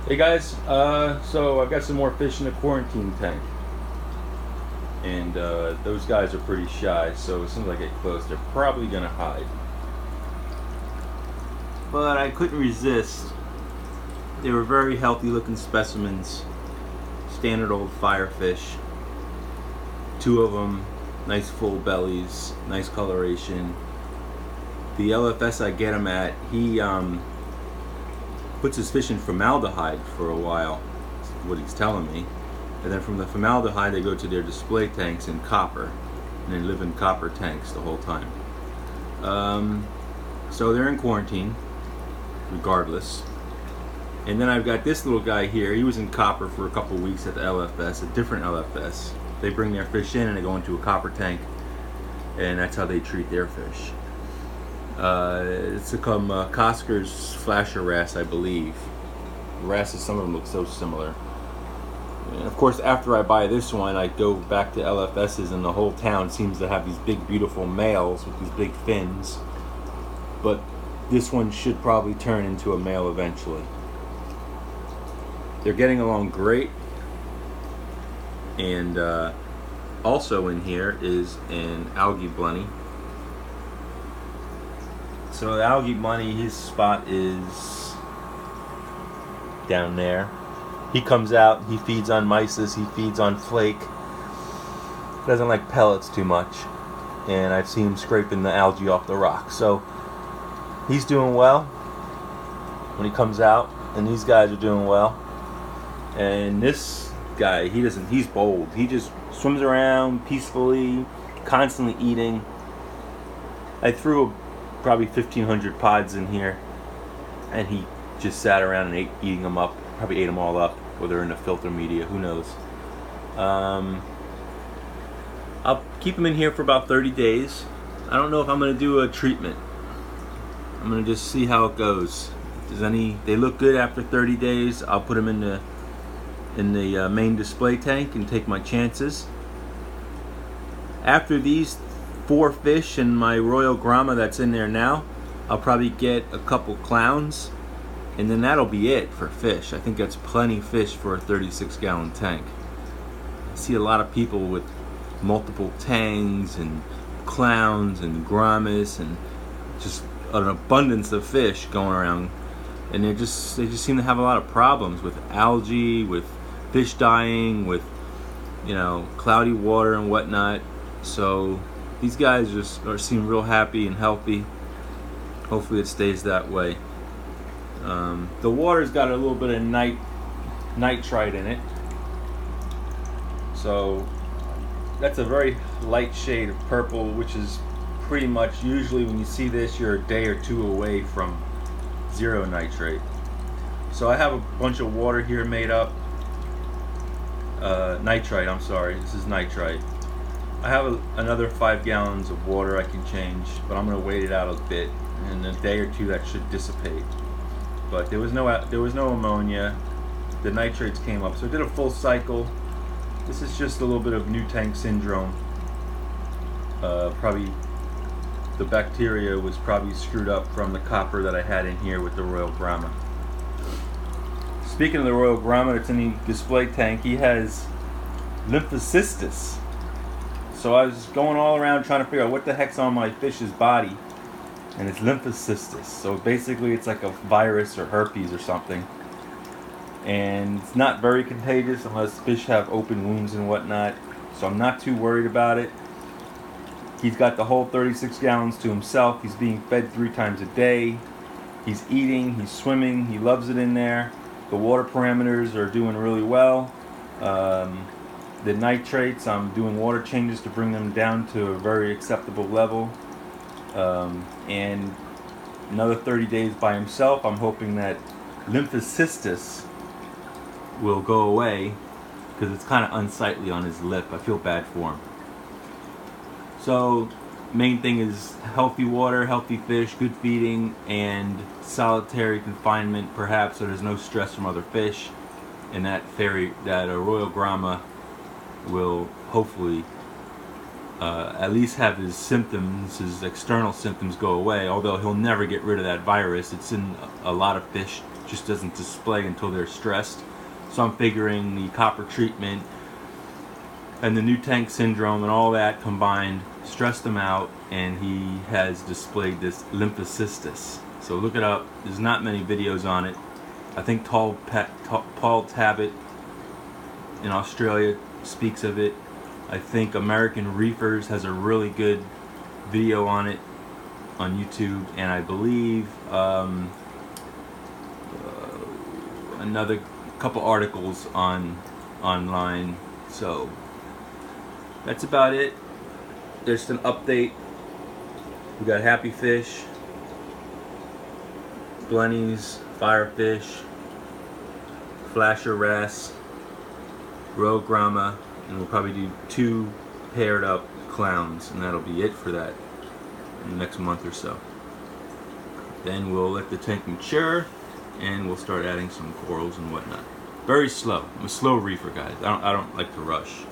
Hey guys, so I've got some more fish in the quarantine tank, and those guys are pretty shy, so as soon as I get close, they're probably gonna hide. But I couldn't resist. They were very healthy looking specimens, standard old firefish. Two of them, nice full bellies, nice coloration. The LFS I get them at, he puts his fish in formaldehyde for a while, is what he's telling me. And then from the formaldehyde they go to their display tanks in copper, and they live in copper tanks the whole time. So they're in quarantine regardless. And then I've got this little guy here. He was in copper for a couple weeks at the LFS, a different LFS. They bring their fish in and they go into a copper tank, and that's how they treat their fish. It's become Cosker's Flasher Wrasse, I believe. Wrasse, some of them look so similar. And of course, after I buy this one, I go back to LFS's, and the whole town seems to have these big, beautiful males with these big fins. But this one should probably turn into a male eventually. They're getting along great. And also in here is an Algae Blenny. So the Algae Blenny, his spot is down there. He comes out, he feeds on mysis, he feeds on flake. Doesn't like pellets too much. And I've seen him scraping the algae off the rock. So he's doing well when he comes out, and these guys are doing well. And this guy, he's bold. He just swims around peacefully, constantly eating. I threw probably 1,500 pods in here, and he just sat around and eating them up. Probably ate them all up, or they're in the filter media, who knows. I'll keep them in here for about 30 days. I don't know if I'm going to do a treatment. I'm going to just see how it goes. If they look good after 30 days, I'll put them in the main display tank and take my chances. After these 4 fish and my Royal Grama that's in there now, I'll probably get a couple clowns, and then that'll be it for fish. I think that's plenty fish for a 36-gallon tank. I see a lot of people with multiple tangs and clowns and Gramas and just an abundance of fish going around, and they just seem to have a lot of problems with algae, with fish dying, with cloudy water and whatnot. So these guys seem real happy and healthy. Hopefully it stays that way. The water's got a little bit of nitrite in it, so that's a very light shade of purple, which is pretty much, usually when you see this, you're a day or two away from zero nitrate. So I have a bunch of water here made up. Nitrite, I'm sorry, this is nitrite. I have another 5 gallons of water I can change, but I'm going to wait it out a bit. In a day or two that should dissipate. But there was no ammonia. The nitrates came up, so I did a full cycle. This is just a little bit of new tank syndrome. Probably the bacteria was probably screwed up from the copper that I had in here with the Royal Grama. Speaking of the Royal Grama that's in the display tank, he has lymphocystis. So I was going all around trying to figure out what the heck's on my fish's body, and it's lymphocystis. So basically it's like a virus or herpes or something. And it's not very contagious unless fish have open wounds and whatnot. So I'm not too worried about it. He's got the whole 36 gallons to himself. He's being fed 3 times a day. He's eating, he's swimming, he loves it in there. The water parameters are doing really well. The nitrates, I'm doing water changes to bring them down to a very acceptable level. And another 30 days by himself, I'm hoping that lymphocystis will go away, because it's kind of unsightly on his lip. I feel bad for him. So main thing is healthy water, healthy fish, good feeding, and solitary confinement perhaps, so there's no stress from other fish, and that Royal Grama will hopefully at least have his symptoms, his external symptoms go away, although he'll never get rid of that virus. It's in a lot of fish, just doesn't display until they're stressed. So I'm figuring the copper treatment and the new tank syndrome and all that combined stressed him out, and he has displayed this lymphocystis. So look it up. There's not many videos on it. I think Paul Tabbitt in Australia speaks of it. I think American Reefers has a really good video on it on YouTube, and I believe another couple articles online. So that's about it. There's an update. We got Happy Fish, Blennies, Firefish, Flasher Wrasse, Royal Grama, and we'll probably do 2 paired up clowns, and that'll be it for that in the next month or so. Then we'll let the tank mature, and we'll start adding some corals and whatnot. Very slow. I'm a slow reefer, guys. I don't like to rush.